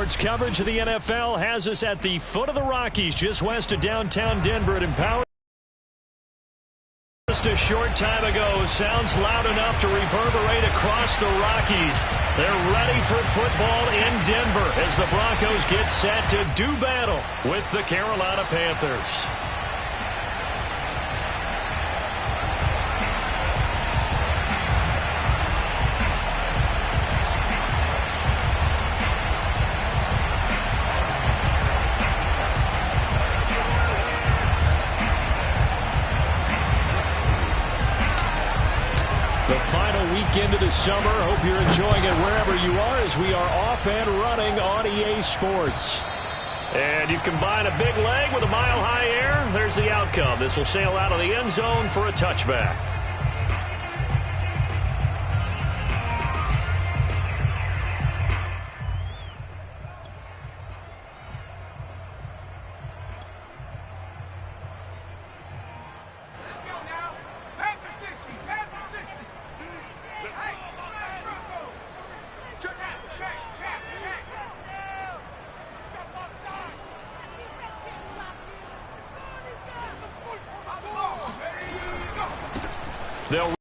Sports coverage of the NFL has us at the foot of the Rockies, just west of downtown Denver at Empower. Just a short time ago, sounds loud enough to reverberate across the Rockies. They're ready for football in Denver as the Broncos get set to do battle with the Carolina Panthers. The final weekend of the summer. Hope you're enjoying it wherever you are as we are off and running on EA Sports. And you combine a big leg with a mile-high air. There's the outcome. This will sail out of the end zone for a touchback. They'll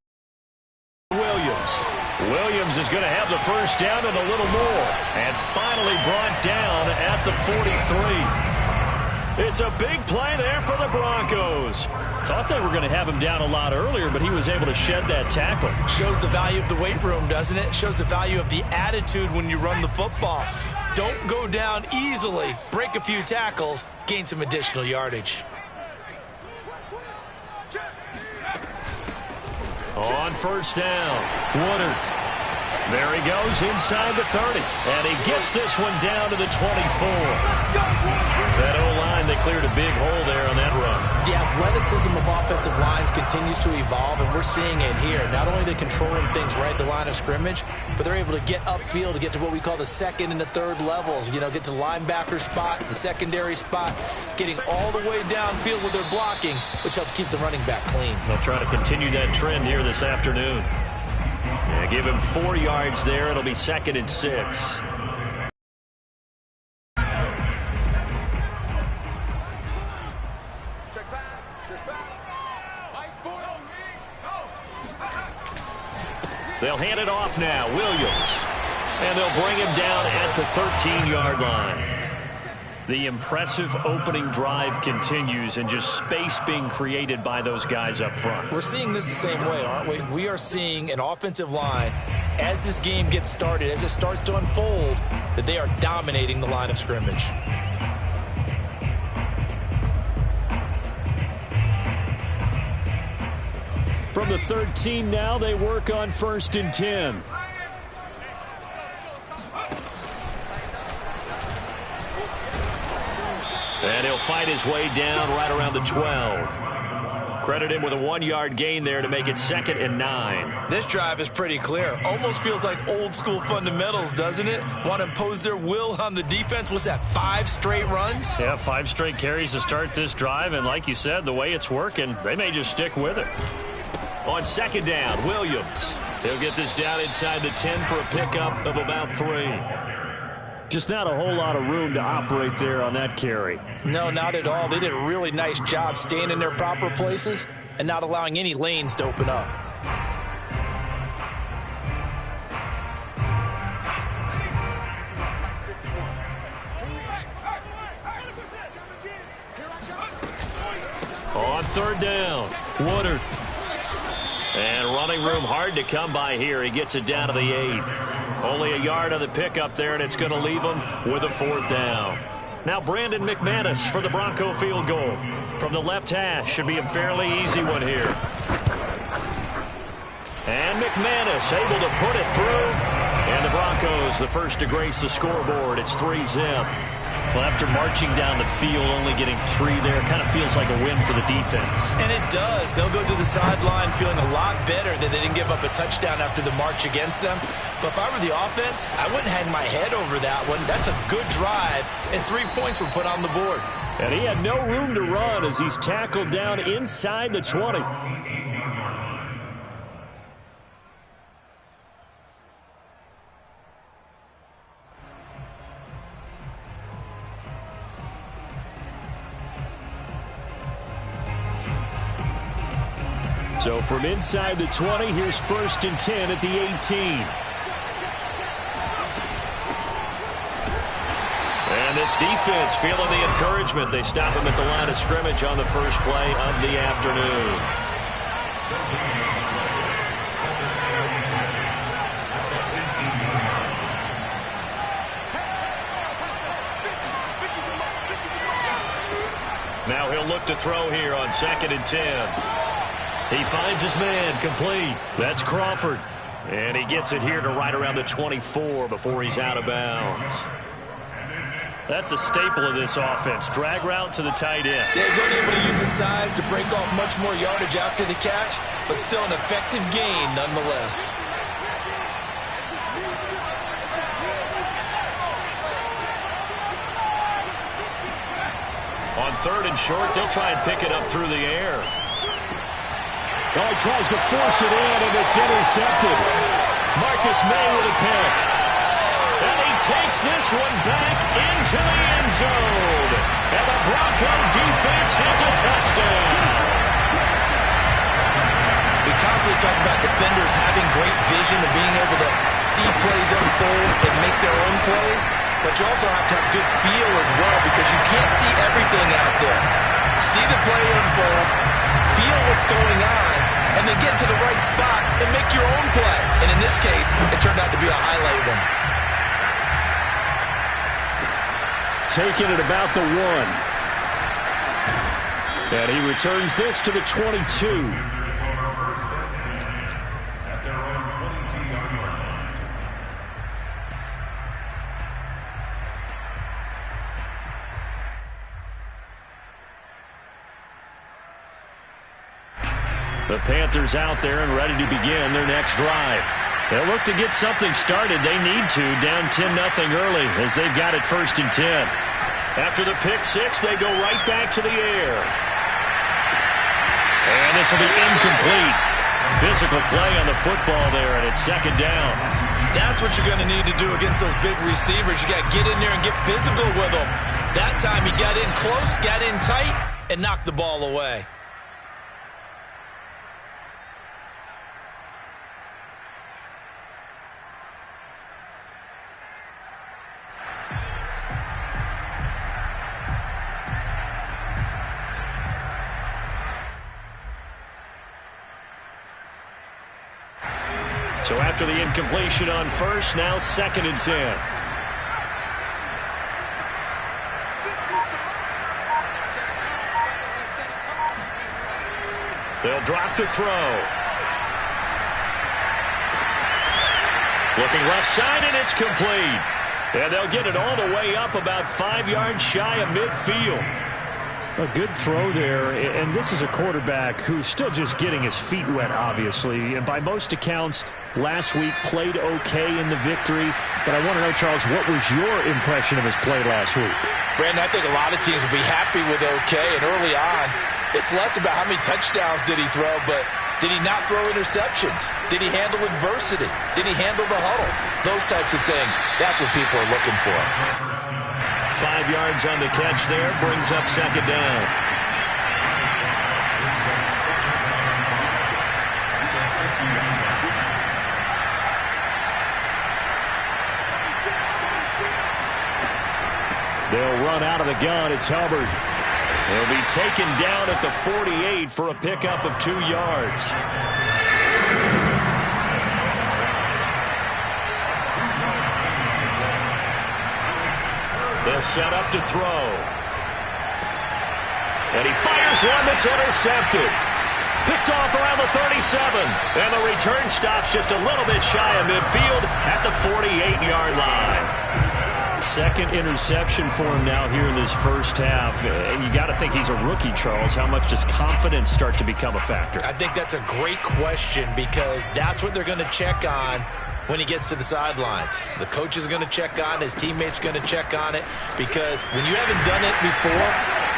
Williams is going to have the first down and a little more. And finally brought down at the 43. It's a big play there for the Broncos. Thought they were going to have him down a lot earlier, but he was able to shed that tackle. Shows the value of the weight room, doesn't it? Shows the value of the attitude when you run the football. Don't go down easily. Break a few tackles. Gain some additional yardage. On first down, Woodard. There he goes inside the 30. And he gets this one down to the 24. That O-line, they cleared a big hole there on that run. The athleticism of offensive lines continues to evolve, and we're seeing it here. Not only are they controlling things right at the line of scrimmage, but they're able to get upfield to get to what we call the second and the third levels. You know, get to the linebacker spot, the secondary spot, getting all the way downfield with their blocking, which helps keep the running back clean. They'll try to continue that trend here this afternoon. Yeah, give him 4 yards there. It'll be 2nd and 6. They'll hand it off now. Williams. And they'll bring him down at the 13-yard line. The impressive opening drive continues, and just space being created by those guys up front. We're seeing this the same way, aren't we? We are seeing an offensive line, as this game gets started, as it starts to unfold, that they are dominating the line of scrimmage. From the 13 now, they work on 1st and 10. And he'll fight his way down right around the 12. Credit him with a 1-yard gain there to make it 2nd and 9. This drive is pretty clear. Almost feels like old school fundamentals, doesn't it? Want to impose their will on the defense. Was that 5 straight runs? Yeah, 5 straight carries to start this drive. And like you said, the way it's working, they may just stick with it. On 2nd down, Williams. He'll get this down inside the 10 for a pickup of about 3. Just not a whole lot of room to operate there on that carry. No, not at all. They did a really nice job staying in their proper places and not allowing any lanes to open up. On 3rd down, Woodard. And running room hard to come by here. He gets it down to the 8. Only a yard on the pickup there, and it's going to leave him with a 4th down. Now Brandon McManus for the Bronco field goal. From the left hash, should be a fairly easy one here. And McManus able to put it through. And the Broncos, the first to grace the scoreboard. It's 3-zip. Well, after marching down the field, only getting 3 there, kind of feels like a win for the defense. And it does. They'll go to the sideline feeling a lot better that they didn't give up a touchdown after the march against them. But if I were the offense, I wouldn't hang my head over that one. That's a good drive, and 3 points were put on the board. And he had no room to run as he's tackled down inside the 20. So from inside the 20, here's 1st and 10 at the 18. And this defense feeling the encouragement. They stop him at the line of scrimmage on the first play of the afternoon. Now he'll look to throw here on 2nd and 10. He finds his man, complete. That's Crawford. And he gets it here to right around the 24 before he's out of bounds. That's a staple of this offense. Drag route to the tight end. Yeah, he's only able to use his size to break off much more yardage after the catch, but still an effective gain nonetheless. On 3rd and short, they'll try and pick it up through the air. Oh, he tries to force it in, and it's intercepted. Marcus May with a pick. And he takes this one back into the end zone. And the Bronco defense has a touchdown. We constantly talk about defenders having great vision and being able to see plays unfold and make their own plays. But you also have to have good feel as well because you can't see everything out there. See the play unfold, feel what's going on, and then get to the right spot and make your own play. And in this case, it turned out to be a highlight one. Taking it about the 1. And he returns this to the 22. The Panthers out there and ready to begin their next drive. They'll look to get something started. They need to, down 10-0 early as they've got it 1st and 10. After the pick six, they go right back to the air. And this will be incomplete. Physical play on the football there, and it's 2nd down. That's what you're going to need to do against those big receivers. You got to get in there and get physical with them. That time he got in close, got in tight, and knocked the ball away. So after the incompletion on 1st, now 2nd and 10. They'll drop to throw. Looking left side, and it's complete. And they'll get it all the way up about 5 yards shy of midfield. A good throw there, and this is a quarterback who's still just getting his feet wet, obviously. And by most accounts, last week played okay in the victory. But I want to know, Charles, what was your impression of his play last week? Brandon, I think a lot of teams will be happy with okay. And early on, it's less about how many touchdowns did he throw, but did he not throw interceptions? Did he handle adversity? Did he handle the huddle? Those types of things. That's what people are looking for. 5 yards on the catch there, brings up 2nd down. They'll run out of the gun. It's Hubbard. He'll be taken down at the 48 for a pickup of 2 yards. They'll set up to throw. And he fires one that's intercepted. Picked off around the 37. And the return stops just a little bit shy of midfield at the 48-yard line. 2nd interception for him now here in this first half. And you got to think he's a rookie, Charles. How much does confidence start to become a factor? I think that's a great question because that's what they're going to check on when he gets to the sidelines. The coach is going to check on it. His teammates are going to check on it because when you haven't done it before,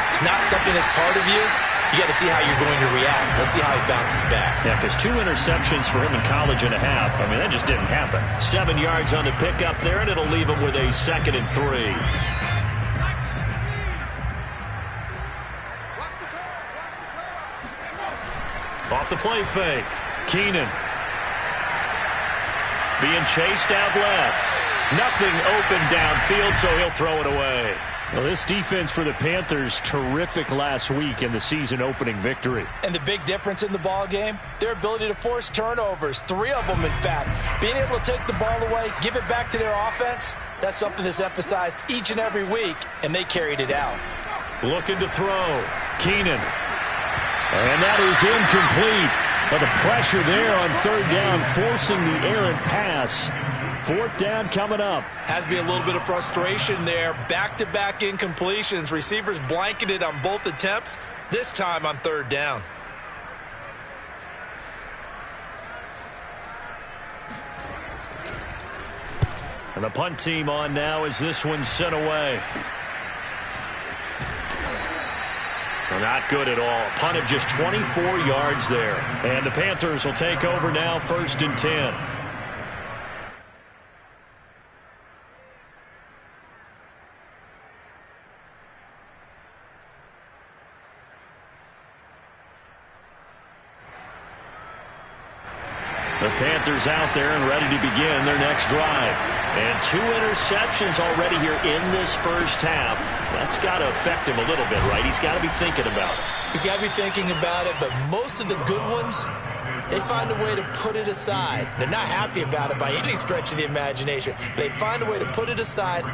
it's not something that's part of you. You got to see how you're going to react. Let's see how he bounces back. Yeah, because 2 interceptions for him in college and a half. I mean, that just didn't happen. 7 yards on the pickup there, and it'll leave him with a 2nd and 3. Off the play fake. Keenan. Being chased out left. Nothing open downfield, so he'll throw it away. Well, this defense for the Panthers, terrific last week in the season-opening victory. And the big difference in the ball game, their ability to force turnovers, 3 of them, in fact. Being able to take the ball away, give it back to their offense, that's something that's emphasized each and every week, and they carried it out. Looking to throw. Keenan. And that is incomplete. But the pressure there on third down, forcing the errant pass. Fourth down coming up. Has to be a little bit of frustration there. Back-to-back incompletions. Receivers blanketed on both attempts, this time on third down. And the punt team on now as this one's sent away. Not good at all. Punt of just 24 yards there. And the Panthers will take over now, 1st and 10. The Panthers out there and ready to begin their next drive. And 2 interceptions already here in this first half. That's got to affect him a little bit, right? He's got to be thinking about it. He's got to be thinking about it, but most of the good ones, they find a way to put it aside. They're not happy about it by any stretch of the imagination. They find a way to put it aside.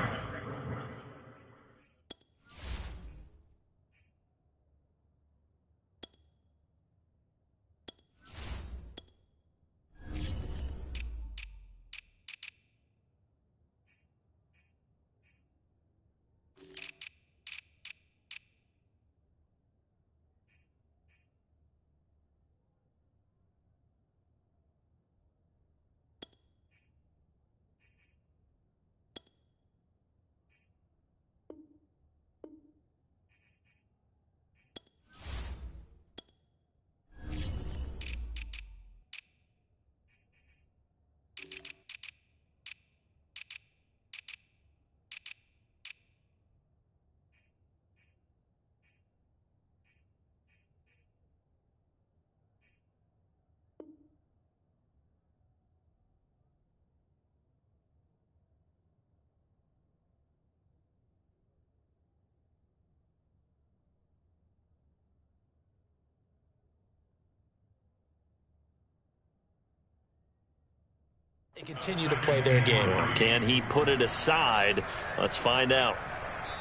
They continue to play their game. Can he put it aside? Let's find out.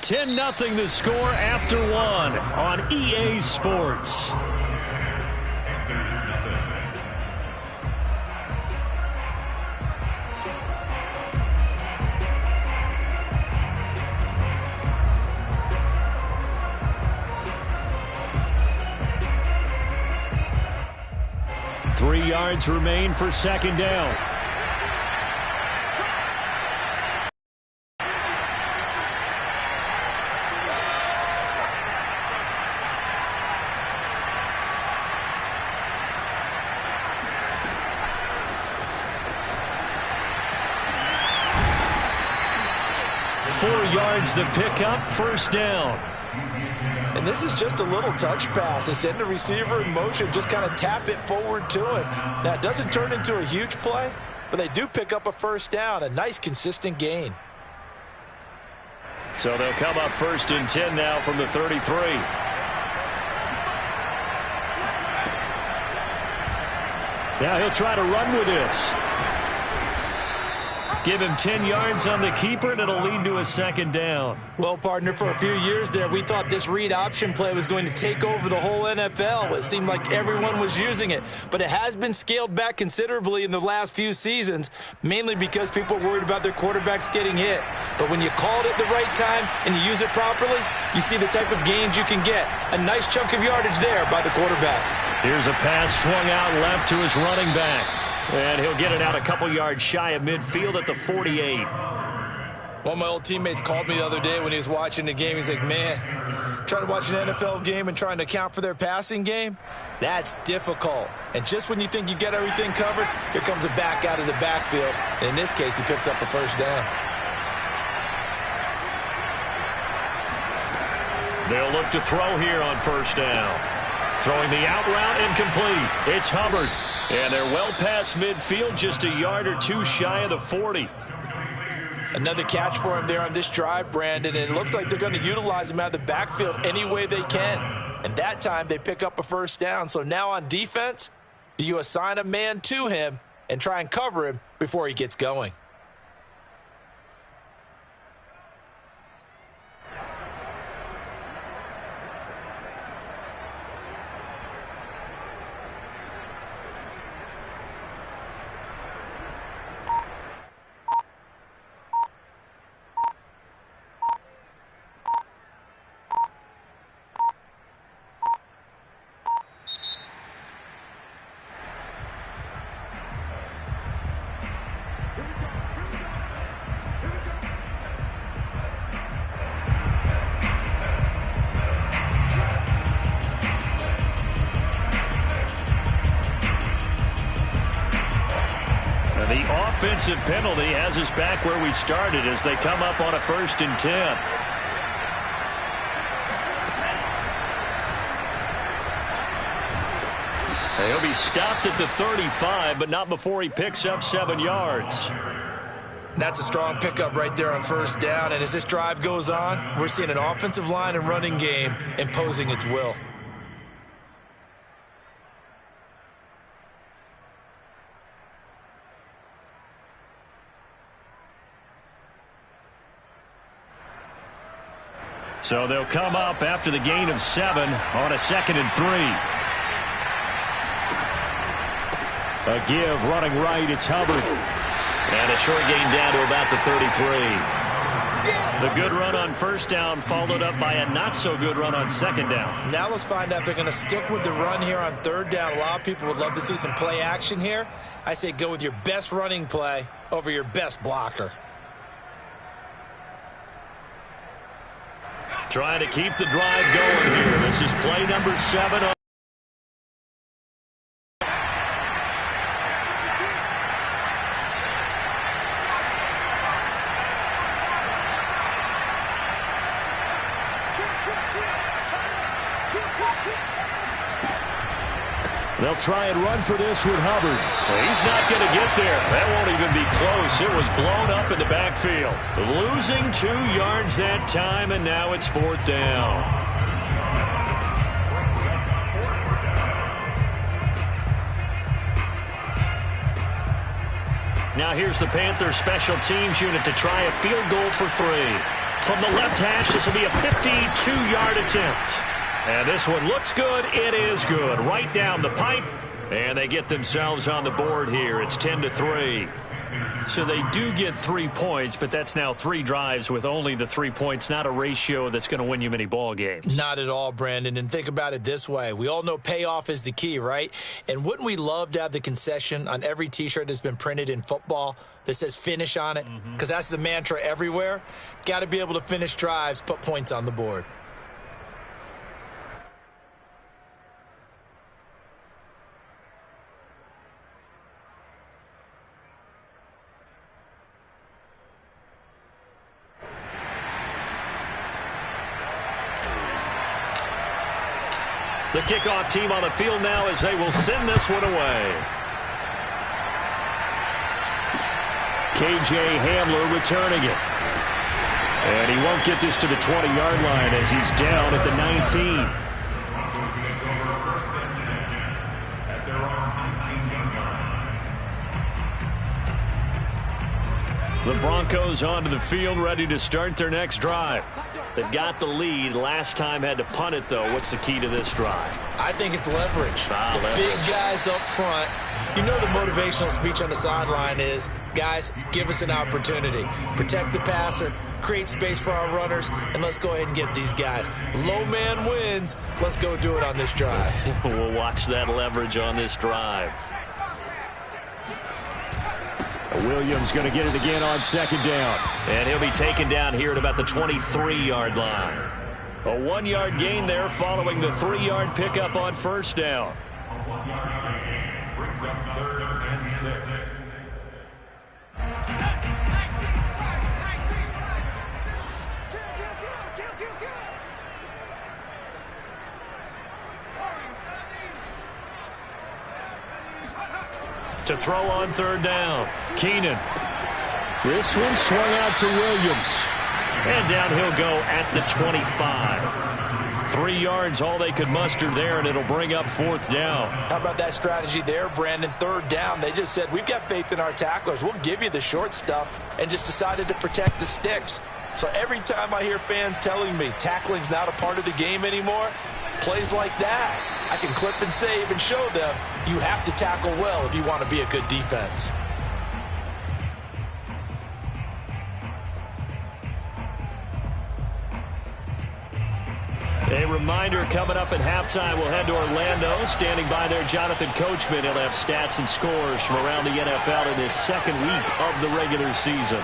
10-0 the score after 1 on EA Sports. Three yards remain for second down. The pickup, first down. And this is just a little touch pass. They send the receiver in motion, just kind of tap it forward to him. Now, it doesn't turn into a huge play, but they do pick up a first down, a nice, consistent gain. So they'll come up 1st and 10 now from the 33. Now he'll try to run with this. Give him 10 yards on the keeper, and it'll lead to a second down. Well, partner, for a few years there, we thought this read option play was going to take over the whole NFL. It seemed like everyone was using it. But it has been scaled back considerably in the last few seasons, mainly because people are worried about their quarterbacks getting hit. But when you call it at the right time and you use it properly, you see the type of gains you can get. A nice chunk of yardage there by the quarterback. Here's a pass swung out left to his running back. And he'll get it out a couple yards shy of midfield at the 48. One of my old teammates called me the other day when he was watching the game. He's like, man, trying to watch an NFL game and trying to account for their passing game, that's difficult. And just when you think you get everything covered, here comes a back out of the backfield. And in this case, he picks up a first down. They'll look to throw here on first down. Throwing the out route incomplete. It's Hubbard. And they're well past midfield, just a yard or two shy of the 40. Another catch for him there on this drive, Brandon, and it looks like they're going to utilize him out of the backfield any way they can. And that time they pick up a first down. So now on defense, do you assign a man to him and try and cover him before he gets going? The offensive penalty has us back where we started as they come up on a 1st and 10. He'll be stopped at the 35, but not before he picks up 7 yards. That's a strong pickup right there on first down. And as this drive goes on, we're seeing an offensive line and running game imposing its will. So they'll come up after the gain of 7 on a 2nd and 3. A give running right. It's Hubbard. And a short gain down to about the 33. The good run on first down followed up by a not-so-good run on 2nd down. Now let's find out if they're going to stick with the run here on 3rd down. A lot of people would love to see some play action here. I say go with your best running play over your best blocker. Trying to keep the drive going here. This is play number 7. They'll try and run for this with Hubbard. He's not going to get there. That won't even be close. It was blown up in the backfield. Losing 2 yards that time, and now it's 4th down. Now here's the Panthers special teams unit to try a field goal for 3. From the left hash, this will be a 52-yard attempt. And this one looks good. It is good. Right down the pipe. And they get themselves on the board here. It's 10-3. So they do get 3 points, but that's now 3 drives with only the 3 points. Not a ratio that's going to win you many ball games. Not at all, Brandon. And think about it this way. We all know payoff is the key, right? And wouldn't we love to have the concession on every T-shirt that's been printed in football that says finish on it? Because that's the mantra everywhere. Got to be able to finish drives, put points on the board. The kickoff team on the field now as they will send this one away. KJ Hamler returning it. And he won't get this to the 20-yard line as he's down at the 19. The Broncos onto the field, ready to start their next drive. They've got the lead. Last time had to punt it, though. What's the key to this drive? I think it's leverage. Leverage. Big guys up front. You know the motivational speech on the sideline is, guys, give us an opportunity. Protect the passer, create space for our runners, and let's go ahead and get these guys. Low man wins. Let's go do it on this drive. We'll watch that leverage on this drive. Williams going to get it again on 2nd down. And he'll be taken down here at about the 23-yard line. A 1-yard gain there following the 3-yard pickup on 1st down. Brings up 3rd and 6. to throw on third down. Keenan. This one swung out to Williams. And down he'll go at the 25. 3 yards, all they could muster there, and it'll bring up fourth down. How about that strategy there, Brandon? Third down, they just said, we've got faith in our tacklers. We'll give you the short stuff, and just decided to protect the sticks. So every time I hear fans telling me tackling's not a part of the game anymore, plays like that, I can clip and save and show them you have to tackle well if you want to be a good defense. A reminder coming up at halftime, we'll head to Orlando. Standing by there, Jonathan Coachman. He'll have stats and scores from around the NFL in his second week of the regular season.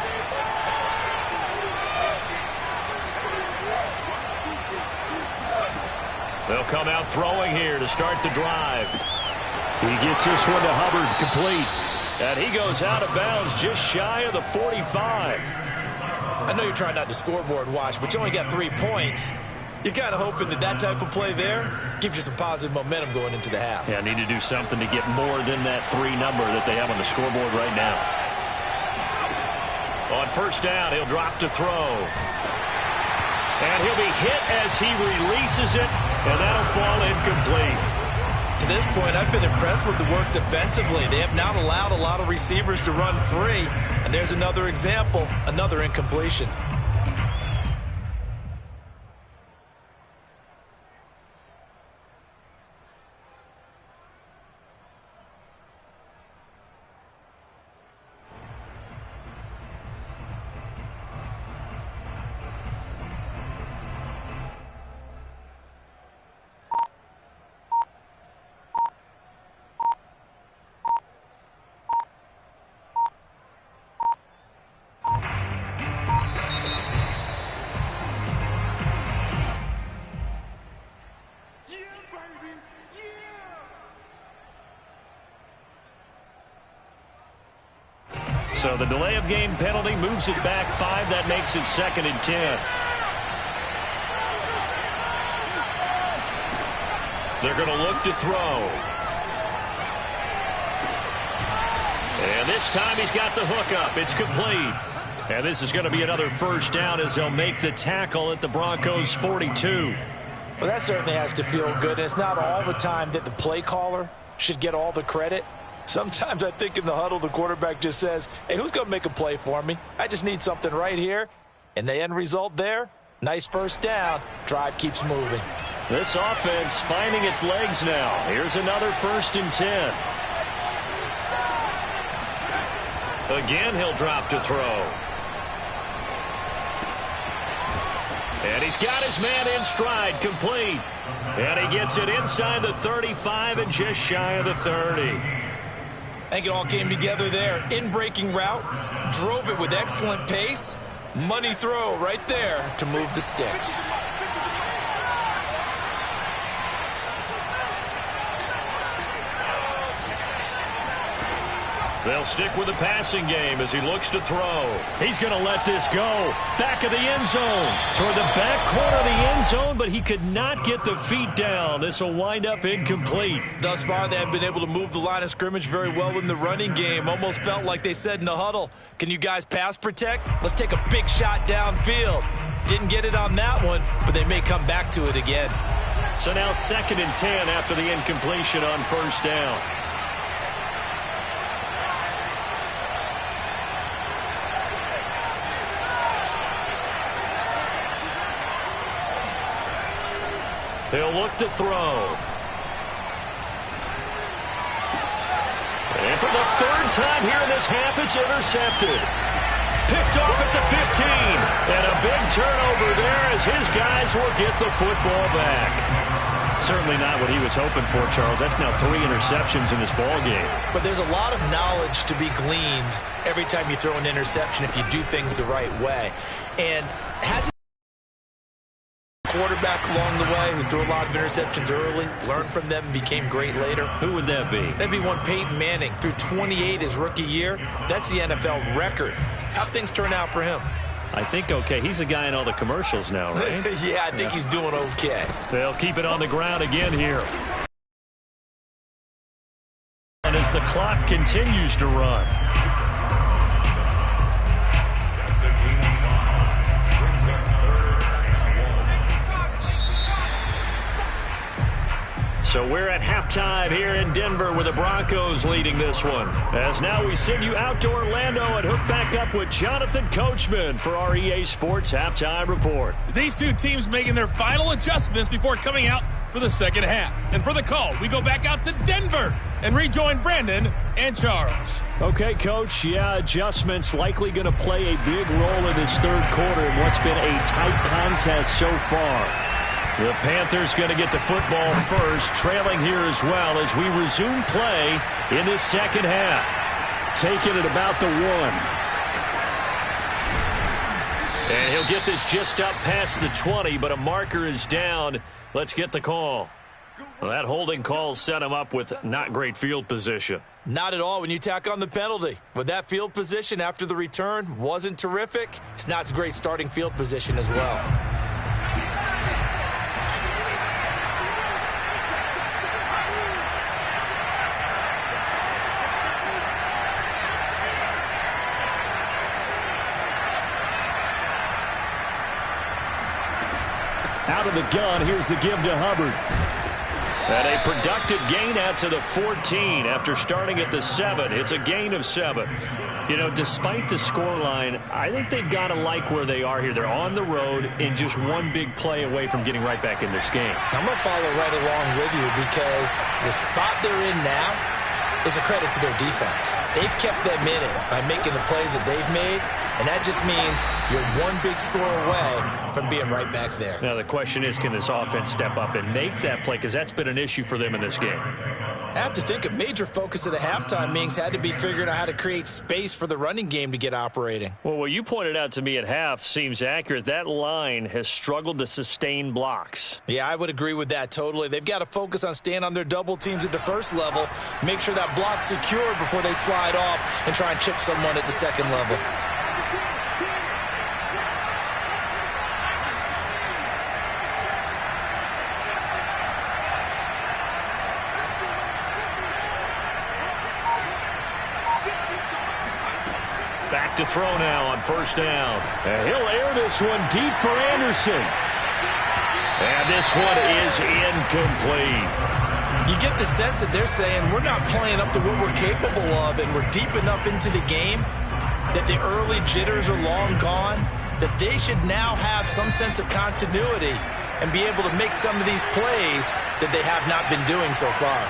They'll come out throwing here to start the drive. He gets this one to Hubbard, complete. And he goes out of bounds just shy of the 45. I know you're trying not to scoreboard watch, but you only got 3 points. You're kind of hoping that type of play there gives you some positive momentum going into the half. Yeah, need to do something to get more than that 3 number that they have on the scoreboard right now. On first down, he'll drop to throw. And he'll be hit as he releases it, and that'll fall incomplete. To this point, I've been impressed with the work defensively. They have not allowed a lot of receivers to run free. And there's another example, another incompletion. So the delay of game penalty moves it back 5. That makes it 2nd and 10. They're going to look to throw. And this time he's got the hook up. It's complete. And this is going to be another first down as they'll make the tackle at the Broncos 42. Well, that certainly has to feel good. And it's not all the time that the play caller should get all the credit. Sometimes I think in the huddle, the quarterback just says, hey, who's going to make a play for me? I just need something right here. And the end result there, nice first down. Drive keeps moving. This offense finding its legs now. Here's another 1st and 10. Again, he'll drop to throw. And he's got his man in stride, complete. And he gets it inside the 35 and just shy of the 30. I think it all came together there. In-breaking route, drove it with excellent pace. Money throw right there to move the sticks. They'll stick with the passing game as he looks to throw. He's going to let this go. Back of the end zone. Toward the back corner of the end zone, but he could not get the feet down. This will wind up incomplete. Thus far, they have been able to move the line of scrimmage very well in the running game. Almost felt like they said in the huddle, can you guys pass protect? Let's take a big shot downfield. Didn't get it on that one, but they may come back to it again. So now 2nd and 10 after the incompletion on first down. He'll look to throw. And for the 3rd time here in this half, it's intercepted. Picked off at the 15. And a big turnover there as his guys will get the football back. Certainly not what he was hoping for, Charles. That's now 3 interceptions in this ball game. But there's a lot of knowledge to be gleaned every time you throw an interception if you do things the right way. And has quarterback along the way who threw a lot of interceptions early, learned from them, and became great later? Who would that be? That'd be one Peyton Manning. Threw 28 his rookie year. That's the NFL record. How'd things turn out for him? I think okay. He's a guy in all the commercials now, right? Yeah, I think he's doing okay. They'll keep it on the ground again here. As the clock continues to run. So we're at halftime here in Denver with the Broncos leading this one. As now we send you out to Orlando and hook back up with Jonathan Coachman for our EA Sports Halftime Report. These two teams making their final adjustments before coming out for the second half. And for the call, we go back out to Denver and rejoin Brandon and Charles. Okay, Coach. Yeah, adjustments likely going to play a big role in this third quarter in what's been a tight contest so far. The Panthers going to get the football first, trailing here as well as we resume play in this second half. Taking it about the 1. And he'll get this just up past the 20, but a marker is down. Let's get the call. Well, that holding call set him up with not great field position. Not at all when you tack on the penalty. With that field position after the return wasn't terrific. It's not a great starting field position as well. Out of the gun, here's the give to Hubbard. And a productive gain out to the 14 after starting at the 7. It's a gain of 7. You know, despite the scoreline, I think they've got to like where they are here. They're on the road and just one big play away from getting right back in this game. I'm going to follow right along with you because the spot they're in now is a credit to their defense. They've kept them in it by making the plays that they've made, and that just means you're one big score away from being right back there. Now the question is, can this offense step up and make that play? Because that's been an issue for them in this game. I have to think a major focus of the halftime meetings had to be figuring out how to create space for the running game to get operating. Well, what you pointed out to me at half seems accurate. That line has struggled to sustain blocks. Yeah, I would agree with that totally. They've got to focus on staying on their double teams at the first level, make sure that block's secured before they slide off and try and chip someone at the second level. Back to throw now on first down. And he'll air this one deep for Anderson. And this one is incomplete. You get the sense that they're saying we're not playing up to what we're capable of, and we're deep enough into the game that the early jitters are long gone, that they should now have some sense of continuity and be able to make some of these plays that they have not been doing so far.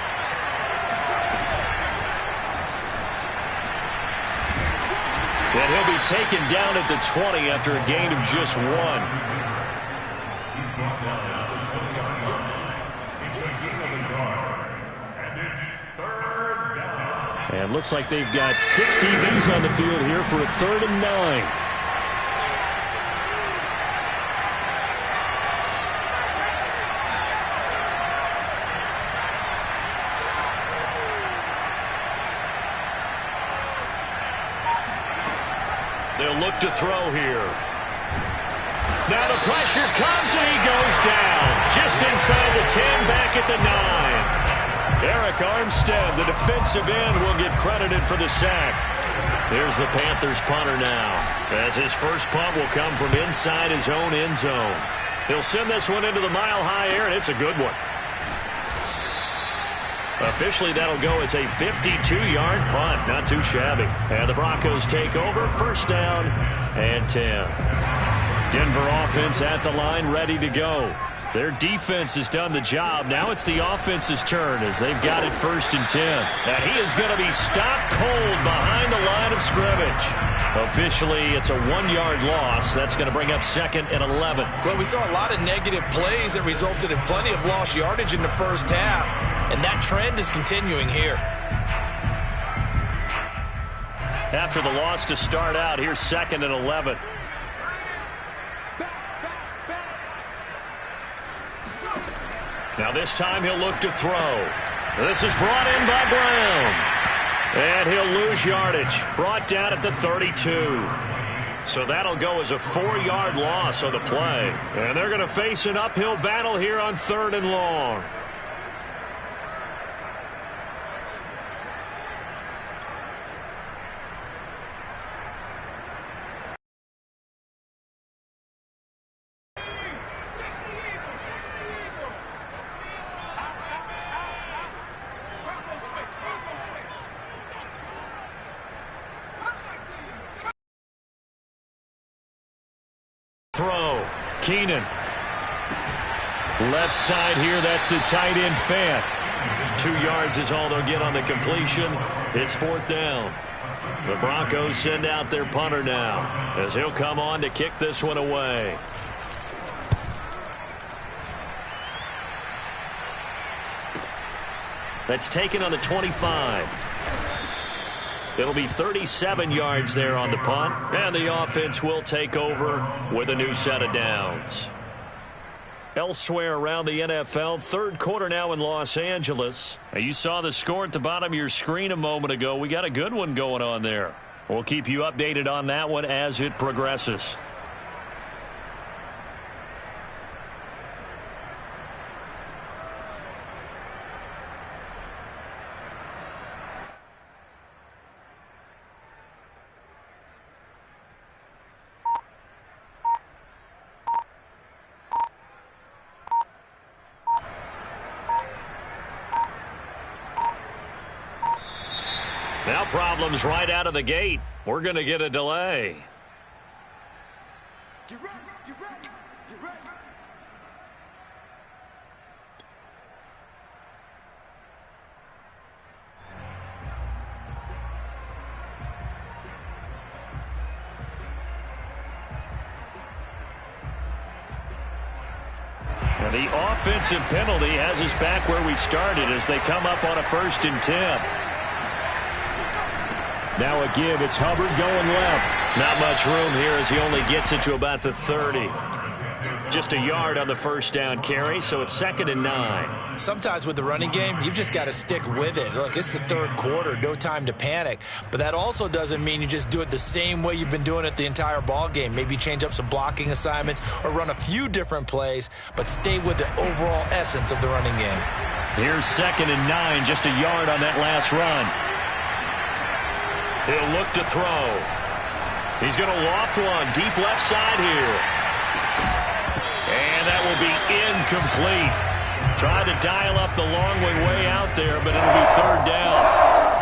And he'll be taken down at the 20 after a gain of just 1. And looks like they've got 6 DBs on the field here for a 3rd and 9. They'll look to throw here. Now the pressure comes and he goes down. Just inside the 10, back at the 9. Eric Armstead, the defensive end, will get credited for the sack. Here's the Panthers punter now, as his first punt will come from inside his own end zone. He'll send this one into the mile-high air, and it's a good one. Officially, that'll go as a 52-yard punt. Not too shabby. And the Broncos take over. First down and 10. Denver offense at the line, ready to go. Their defense has done the job. Now it's the offense's turn as they've got it 1st and 10. And he is going to be stopped cold behind the line of scrimmage. Officially, it's a 1-yard loss. That's going to bring up 2nd and 11. Well, we saw a lot of negative plays that resulted in plenty of lost yardage in the first half, and that trend is continuing here. After the loss to start out, here's 2nd and 11. Now this time he'll look to throw. This is brought in by Brown. And he'll lose yardage. Brought down at the 32. So that'll go as a 4-yard loss on the play. And they're going to face an uphill battle here on 3rd and long. Keenan. Left side here, that's the tight end Fant. 2 yards is all they'll get on the completion. It's 4th down. The Broncos send out their punter now as he'll come on to kick this one away. That's taken on the 25. It'll be 37 yards there on the punt, and the offense will take over with a new set of downs. Elsewhere around the NFL, 3rd quarter now in Los Angeles. You saw the score at the bottom of your screen a moment ago. We got a good one going on there. We'll keep you updated on that one as it progresses. Now problems right out of the gate. We're going to get a delay. Get ready, get ready, get ready. And the offensive penalty has us back where we started as they come up on a 1st and 10. Now a give. It's Hubbard going left. Not much room here as he only gets it to about the 30. Just a yard on the 1st down carry, so it's 2nd and 9. Sometimes with the running game, you've just got to stick with it. Look, it's the 3rd quarter, no time to panic. But that also doesn't mean you just do it the same way you've been doing it the entire ball game. Maybe change up some blocking assignments or run a few different plays, but stay with the overall essence of the running game. Here's 2nd and 9, just a yard on that last run. He'll look to throw. He's going to loft one deep left side here. And that will be incomplete. Tried to dial up the long way out there, but it'll be 3rd down.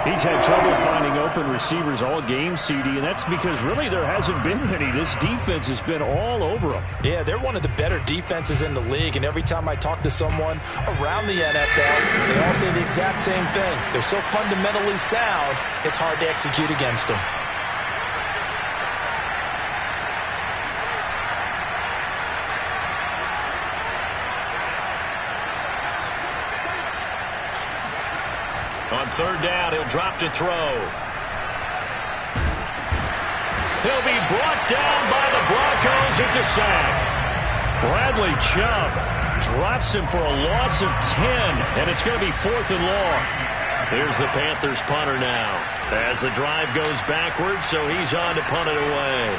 He's had trouble finding open receivers all game, CD, and that's because really there hasn't been many. This defense has been all over them. Yeah, they're one of the better defenses in the league, and every time I talk to someone around the NFL, they all say the exact same thing. They're so fundamentally sound, it's hard to execute against them. On 3rd down, he'll drop to throw. He'll be brought down by the Broncos. It's a sack. Bradley Chubb drops him for a loss of 10, and it's going to be 4th and long. Here's the Panthers punter now as the drive goes backwards, so he's on to punt it away.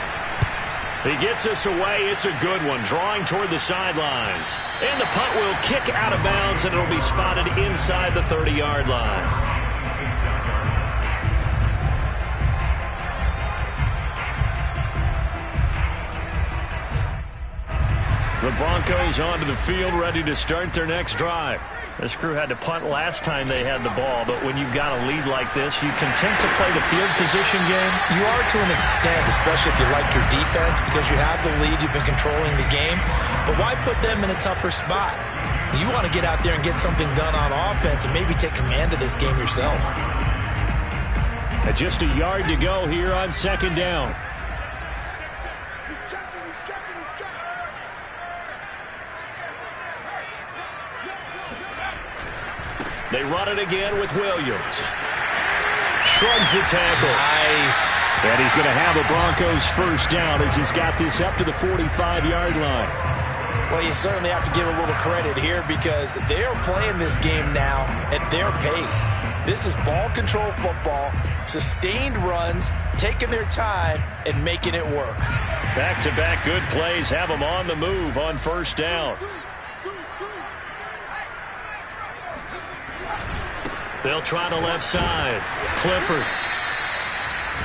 He gets us away. It's a good one, drawing toward the sidelines. And the punt will kick out of bounds, and it'll be spotted inside the 30-yard line. The Broncos onto the field, ready to start their next drive. This crew had to punt last time they had the ball, but when you've got a lead like this, you content to play the field position game? You are to an extent, especially if you like your defense, because you have the lead, you've been controlling the game. But why put them in a tougher spot? You want to get out there and get something done on offense and maybe take command of this game yourself. Just a yard to go here on 2nd down. He's checking, he's checking, he's checking. They run it again with Williams. Shrugs the tackle. Nice. And he's going to have a Broncos 1st down as he's got this up to the 45-yard line. Well, you certainly have to give a little credit here because they are playing this game now at their pace. This is ball control football, sustained runs, taking their time, and making it work. Back-to-back good plays have them on the move on 1st down. They'll try the left side. Clifford.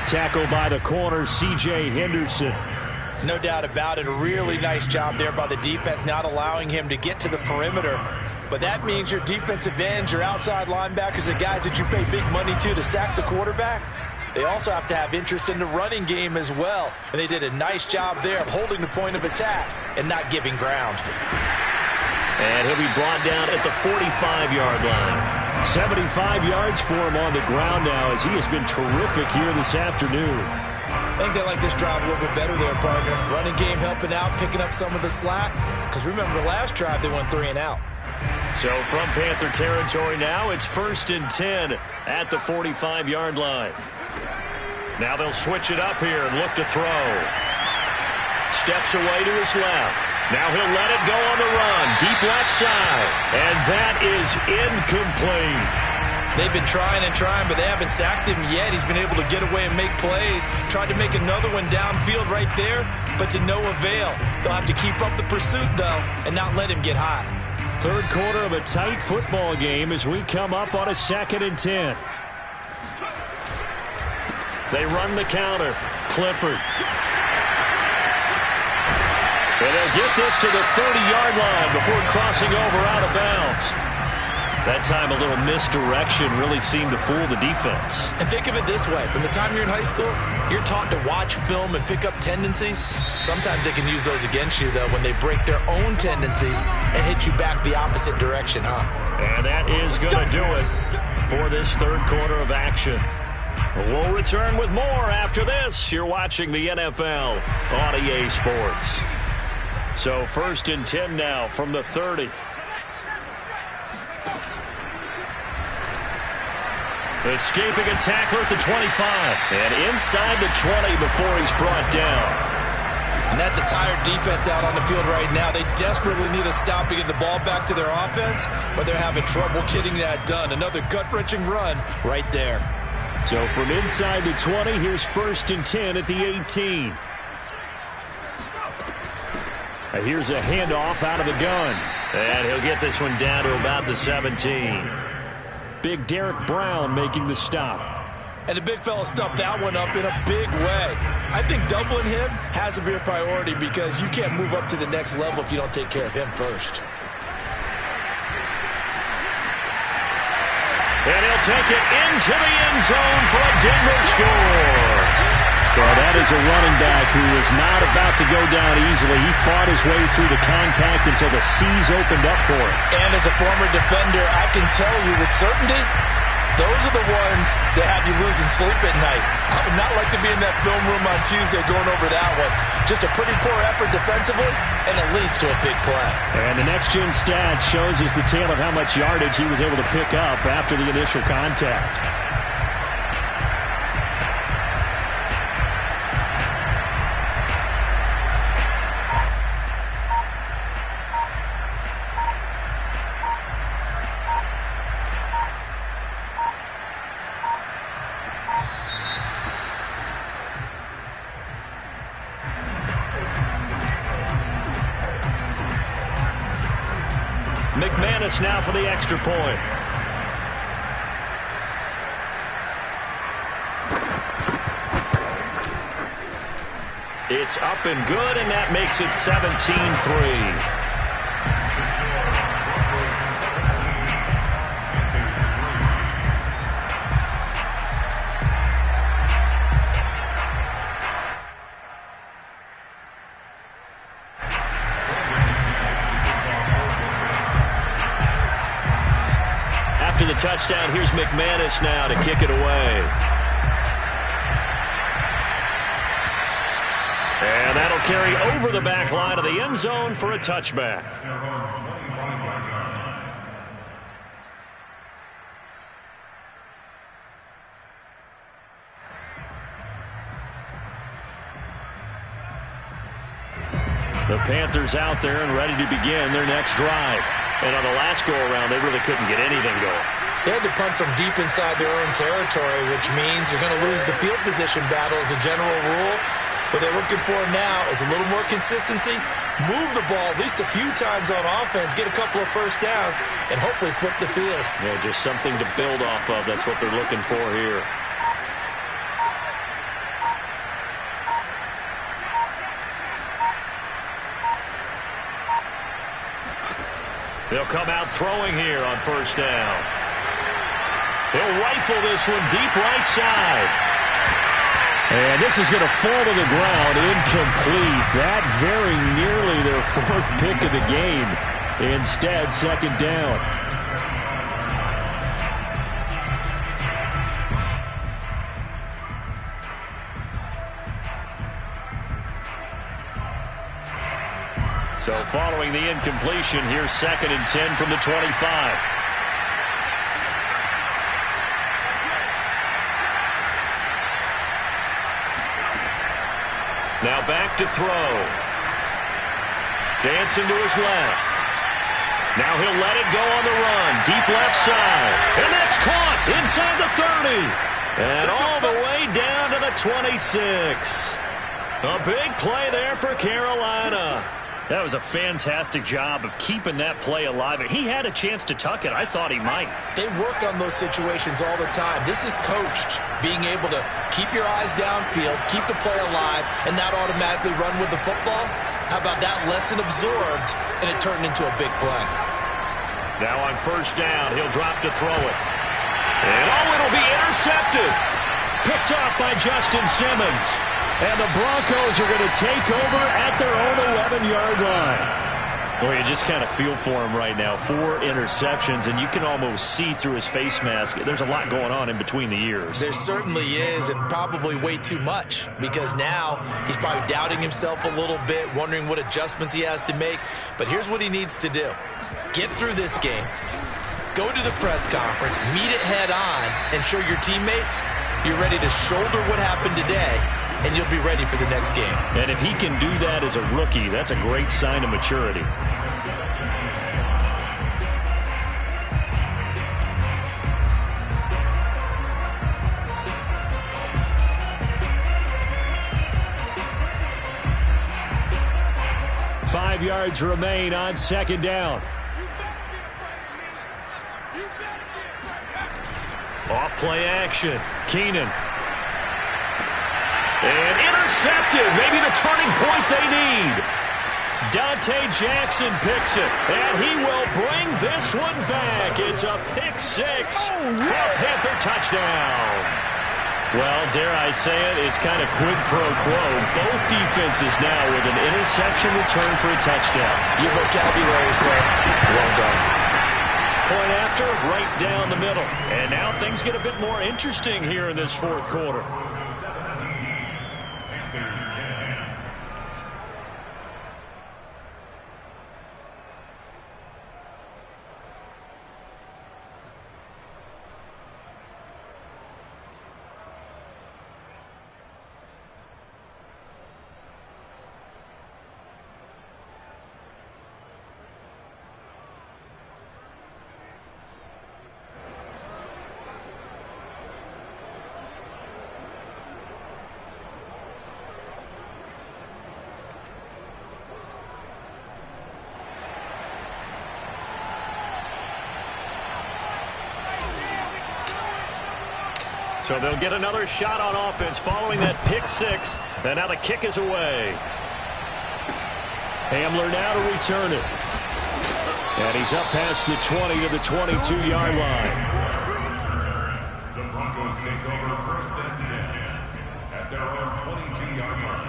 Tackled by the corner, C.J. Henderson. No doubt about it. A really nice job there by the defense, not allowing him to get to the perimeter. But that means your defensive ends, your outside linebackers, the guys that you pay big money to sack the quarterback, they also have to have interest in the running game as well. And they did a nice job there of holding the point of attack and not giving ground. And he'll be brought down at the 45-yard line. 75 yards for him on the ground now, as he has been terrific here this afternoon. I think they like this drive a little bit better there, partner. Running game helping out, picking up some of the slack. Because remember, the last drive they went 3 and out. So from Panther territory now, it's 1st and 10 at the 45-yard line. Now they'll switch it up here and look to throw. Steps away to his left. Now he'll let it go on the run. Deep left side. And that is incomplete. They've been trying and trying, but they haven't sacked him yet. He's been able to get away and make plays. Tried to make another one downfield right there, but to no avail. They'll have to keep up the pursuit, though, and not let him get hot. Third quarter of a tight football game as we come up on a 2nd and 10. They run the counter. Clifford. And they'll get this to the 30-yard line before crossing over out of bounds. That time a little misdirection really seemed to fool the defense. And think of it this way. From the time you're in high school, you're taught to watch film and pick up tendencies. Sometimes they can use those against you, though, when they break their own tendencies and hit you back the opposite direction, huh? And that is going to do it for this third quarter of action. We'll return with more after this. You're watching the NFL on EA Sports. So 1st and 10 now from the 30. Escaping a tackler at the 25. And inside the 20 before he's brought down. And that's a tired defense out on the field right now. They desperately need a stop to get the ball back to their offense, but they're having trouble getting that done. Another gut-wrenching run right there. So from inside the 20, here's 1st and 10 at the 18. Here's a handoff out of the gun. And he'll get this one down to about the 17. Big Derek Brown making the stop. And the big fella stuffed that one up in a big way. I think doubling him has to be a priority because you can't move up to the next level if you don't take care of him first. And he'll take it into the end zone for a Denver score. Well, that is a running back who is not about to go down easily. He fought his way through the contact until the seas opened up for him. And as a former defender, I can tell you with certainty, those are the ones that have you losing sleep at night. I would not like to be in that film room on Tuesday going over that one. Just a pretty poor effort defensively, and it leads to a big play. And the next-gen stats shows us the tale of how much yardage he was able to pick up after the initial contact. McManus now for the extra point. It's up and good, and that makes it 17-3. After the touchdown, here's McManus now to kick it away. And that'll carry over the back line of the end zone for a touchback. The Panthers out there and ready to begin their next drive. And on the last go-around, they really couldn't get anything going. They had to punt from deep inside their own territory, which means you're going to lose the field position battle as a general rule. What they're looking for now is a little more consistency, move the ball at least a few times on offense, get a couple of first downs, and hopefully flip the field. Yeah, just something to build off of. That's what they're looking for here. They'll come out throwing here on first down. He'll rifle this one deep right side. And this is going to fall to the ground, incomplete. That very nearly their fourth pick of the game. Instead, second down. So following the incompletion, here's 2nd and 10 from the 25. Now back to throw. Dancing to his left. Now he'll let it go on the run. Deep left side. And that's caught inside the 30. And all the way down to the 26. A big play there for Carolina. That was a fantastic job of keeping that play alive. He had a chance to tuck it. I thought he might. They work on those situations all the time. This is coached, being able to keep your eyes downfield, keep the play alive, and not automatically run with the football. How about that lesson absorbed, and it turned into a big play. Now on first down, he'll drop to throw it. And it'll be intercepted. Picked off by Justin Simmons. And the Broncos are going to take over at their own 11-yard line. Well, you just kind of feel for him right now. 4 interceptions, and you can almost see through his face mask. There's a lot going on in between the ears. There certainly is, and probably way too much, because now he's probably doubting himself a little bit, wondering what adjustments he has to make. But here's what he needs to do. Get through this game, go to the press conference, meet it head on, and show your teammates you're ready to shoulder what happened today, and you'll be ready for the next game. And if he can do that as a rookie, that's a great sign of maturity. Five yards remain on second down. Off play action. Keenan. And intercepted. Maybe the turning point they need. Dante Jackson picks it. And he will bring this one back. It's a pick 6 for a Panther touchdown. Well, dare I say it, it's kind of quid pro quo. Both defenses now with an interception return for a touchdown. Your vocabulary, sir. Well done. Point after, right down the middle. And now things get a bit more interesting here in this fourth quarter. So they'll get another shot on offense following that pick 6. And now the kick is away. Hamler now to return it. And he's up past the 20 to the 22-yard line. The Broncos take over 1st and 10 at their own 22-yard line.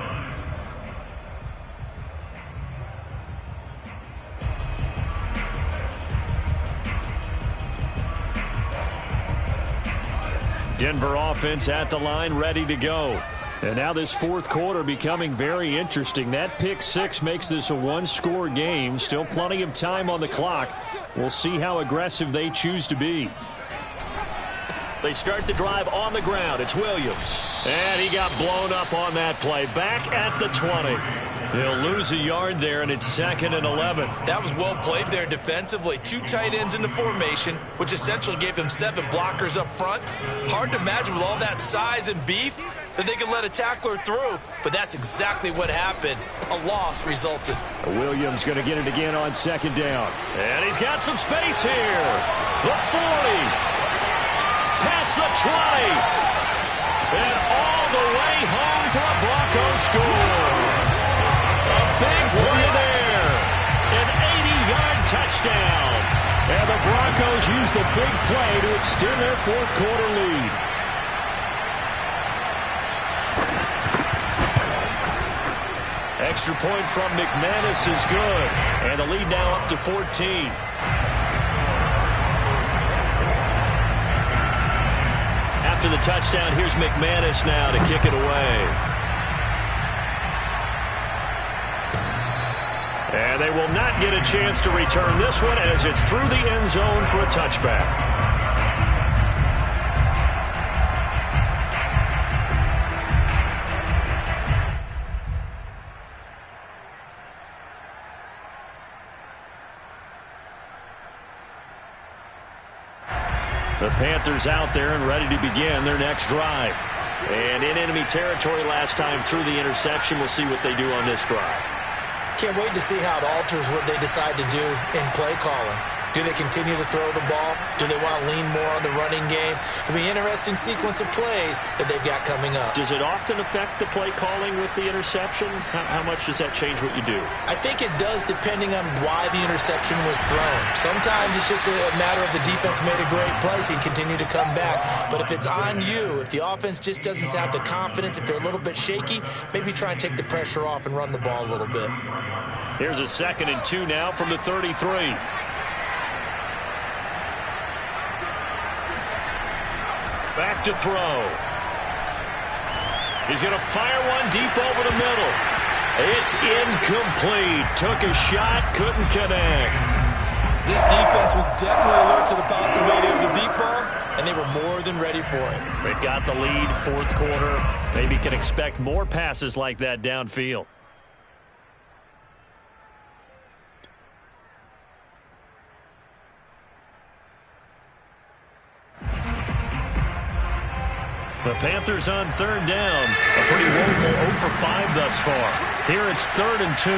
Denver offense at the line, ready to go. And now this fourth quarter becoming very interesting. That pick 6 makes this a one-score game. Still plenty of time on the clock. We'll see how aggressive they choose to be. They start the drive on the ground. It's Williams. And he got blown up on that play. Back at the 20. He'll lose a yard there, and it's 2nd and 11. That was well played there defensively. 2 tight ends in the formation, which essentially gave them 7 blockers up front. Hard to imagine with all that size and beef that they could let a tackler through, but that's exactly what happened. A loss resulted. Williams going to get it again on 2nd down. And he's got some space here. The 40. Past the 20. And all the way home for a Broncos score. A big play there. An 80-yard touchdown. And the Broncos use the big play to extend their fourth quarter lead. Extra point from McManus is good. And the lead now up to 14. After the touchdown, here's McManus now to kick it away. And they will not get a chance to return this one as it's through the end zone for a touchback. The Panthers out there and ready to begin their next drive. And in enemy territory last time through the interception. We'll see what they do on this drive. Can't wait to see how it alters what they decide to do in play calling. Do they continue to throw the ball? Do they want to lean more on the running game? It'll be an interesting sequence of plays that they've got coming up. Does it often affect the play calling with the interception? How much does that change what you do? I think it does depending on why the interception was thrown. Sometimes it's just a matter of the defense made a great play, so you continue to come back. But if it's on you, if the offense just doesn't have the confidence, if they're a little bit shaky, maybe try and take the pressure off and run the ball a little bit. Here's a 2nd and 2 now from the 33. Back to throw. He's going to fire one deep over the middle. It's incomplete. Took a shot, couldn't connect. This defense was definitely alert to the possibility of the deep ball, and they were more than ready for it. They've got the lead, 4th quarter. Maybe can expect more passes like that downfield. The Panthers on 3rd down. A pretty woeful 0 for 5 thus far. Here it's 3rd and 2.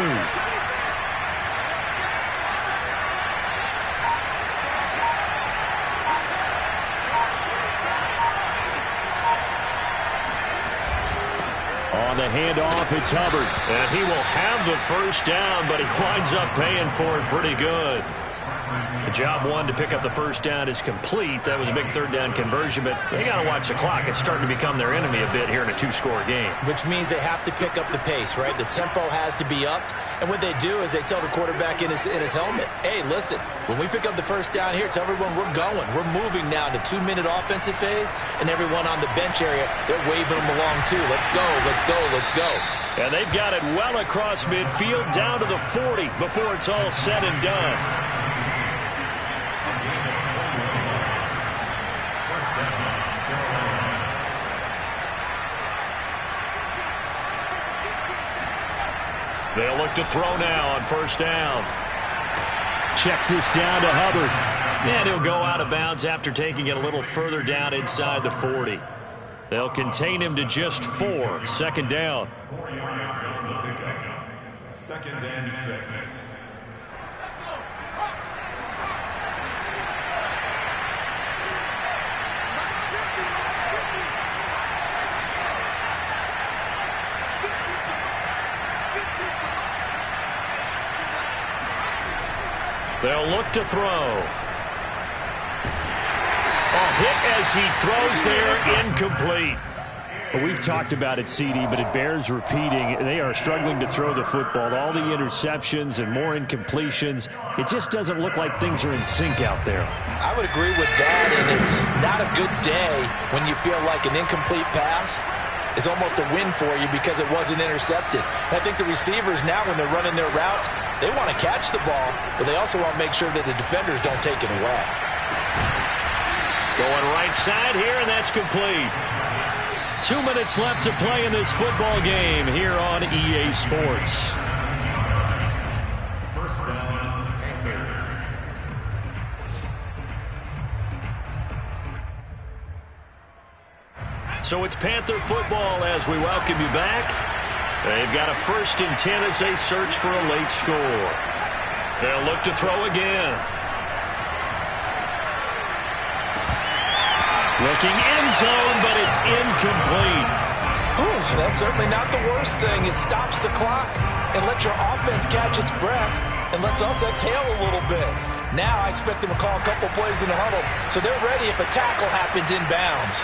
On the handoff, it's Hubbard. And he will have the 1st down, but he winds up paying for it pretty good. The job one to pick up the 1st down is complete. That was a big 3rd down conversion, but they got to watch the clock. It's starting to become their enemy a bit here in a 2-score game. Which means they have to pick up the pace, right? The tempo has to be upped. And what they do is they tell the quarterback in his helmet, hey, listen, when we pick up the 1st down here, tell everyone we're going. We're moving now to 2-minute offensive phase, and everyone on the bench area, they're waving them along too. Let's go, let's go, let's go. And they've got it well across midfield down to the 40 before it's all said and done. They'll look to throw now on 1st down. Checks this down to Hubbard. And he'll go out of bounds after taking it a little further down inside the 40. They'll contain him to just 4. 2nd down. 4 yards on the pickup. 2nd and 6. They'll look to throw. A hit as he throws there, incomplete. Well, we've talked about it, CD, but it bears repeating. They are struggling to throw the football. All the interceptions and more incompletions. It just doesn't look like things are in sync out there. I would agree with that, and it's not a good day when you feel like an incomplete pass is almost a win for you because it wasn't intercepted. I think the receivers now, when they're running their routes, they want to catch the ball, but they also want to make sure that the defenders don't take it away. Going right side here, and that's complete. 2 minutes left to play in this football game here on EA Sports. 1st down, Panthers. So it's Panther football as we welcome you back. They've got a 1st and 10 as they search for a late score. They'll look to throw again. Looking end zone, but it's incomplete. Whew, that's certainly not the worst thing. It stops the clock and lets your offense catch its breath and lets us exhale a little bit. Now I expect them to call a couple plays in the huddle, so they're ready if a tackle happens inbounds.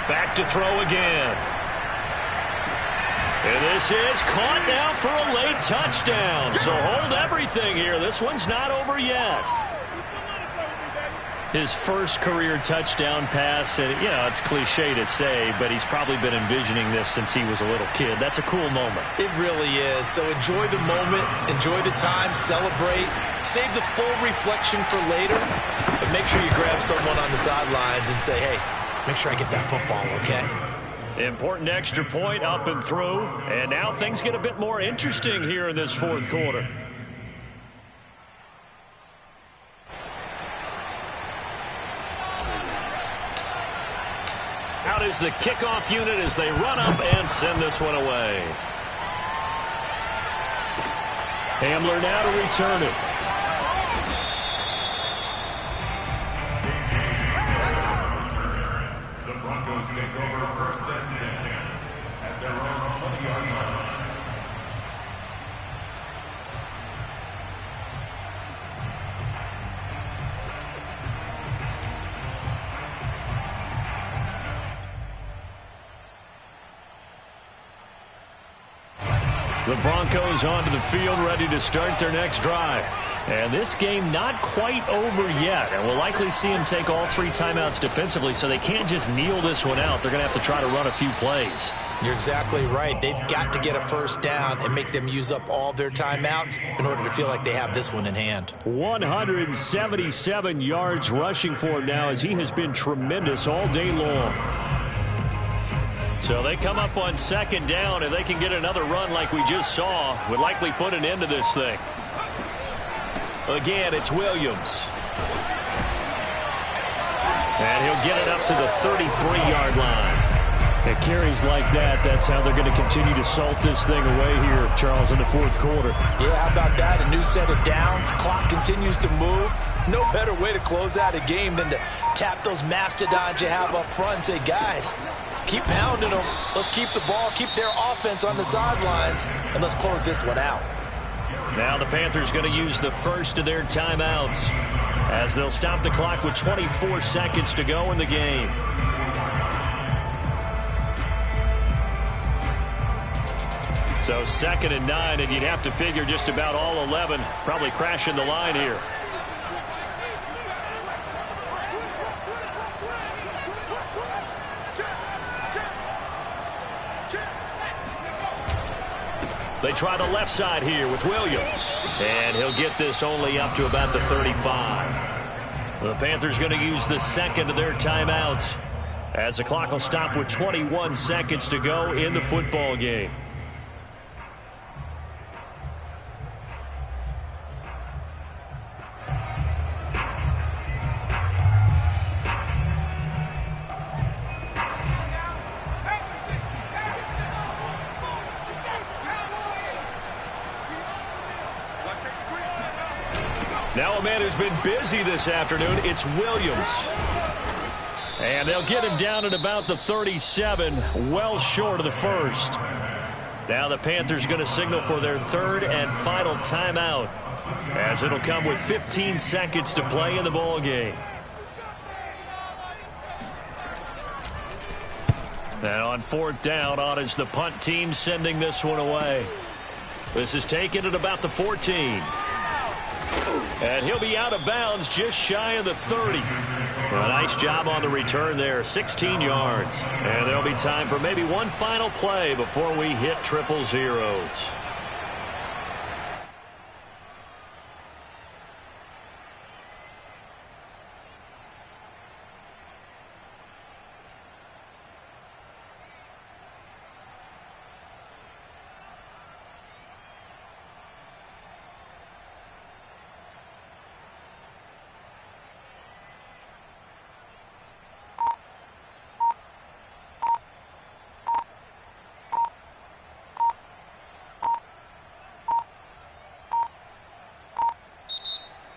Back to throw again. And this is caught now for a late touchdown. So hold everything here. This one's not over yet. His first career touchdown pass, and it's cliche to say, but he's probably been envisioning this since he was a little kid. That's a cool moment. It really is. So enjoy the moment, enjoy the time, celebrate, save the full reflection for later, but make sure you grab someone on the sidelines and say, hey, make sure I get that football, okay? Important extra point up and through, and now things get a bit more interesting here in this fourth quarter. Out is the kickoff unit as they run up and send this one away. Hamler now to return it. The Broncos take over first and 10 at their own 20-yard line. The Broncos onto the field, ready to start their next drive. And this game not quite over yet. And we'll likely see them take all 3 timeouts defensively, so they can't just kneel this one out. They're going to have to try to run a few plays. You're exactly right. They've got to get a first down and make them use up all their timeouts in order to feel like they have this one in hand. 177 yards rushing for him now, as he has been tremendous all day long. So they come up on second down, and they can get another run like we just saw. Would likely put an end to this thing. Again, it's Williams. And he'll get it up to the 33-yard line. And carries like that, that's how they're going to continue to salt this thing away here, Charles, in the fourth quarter. Yeah, how about that? A new set of downs. Clock continues to move. No better way to close out a game than to tap those mastodons you have up front and say, guys, keep pounding them. Let's keep the ball, keep their offense on the sidelines, and let's close this one out. Now the Panthers going to use the first of their timeouts as they'll stop the clock with 24 seconds to go in the game. So 2nd and 9, and you'd have to figure just about all 11 probably crashing the line here. They try the left side here with Williams. And he'll get this only up to about the 35. The Panthers going to use the second of their timeouts as the clock will stop with 21 seconds to go in the football game. Now a man who's been busy this afternoon, it's Williams. And they'll get him down at about the 37, well short of the first. Now the Panthers going to signal for their third and final timeout, as it'll come with 15 seconds to play in the ball game. And on 4th down, on is the punt team sending this one away. This is taken at about the 14. And he'll be out of bounds just shy of the 30. A nice job on the return there, 16 yards. And there'll be time for maybe one final play before we hit triple zeros.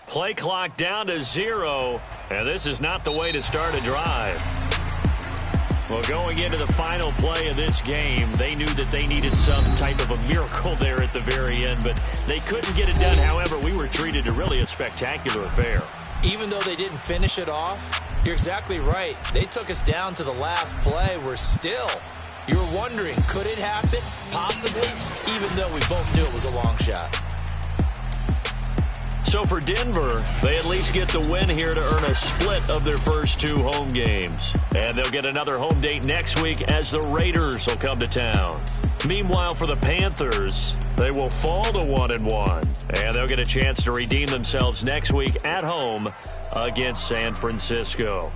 Play clock down to 0, and this is not the way to start a drive. Well, going into the final play of this game, they knew that they needed some type of a miracle there at the very end, but they couldn't get it done. However, we were treated to really a spectacular affair. Even though they didn't finish it off, You're exactly right. They took us down to the last play. You're wondering, could it happen? Possibly, even though we both knew it was a long shot. So for Denver, they at least get the win here to earn a split of their first 2 home games. And they'll get another home date next week as the Raiders will come to town. Meanwhile, for the Panthers, they will fall to 1-1. And they'll get a chance to redeem themselves next week at home against San Francisco.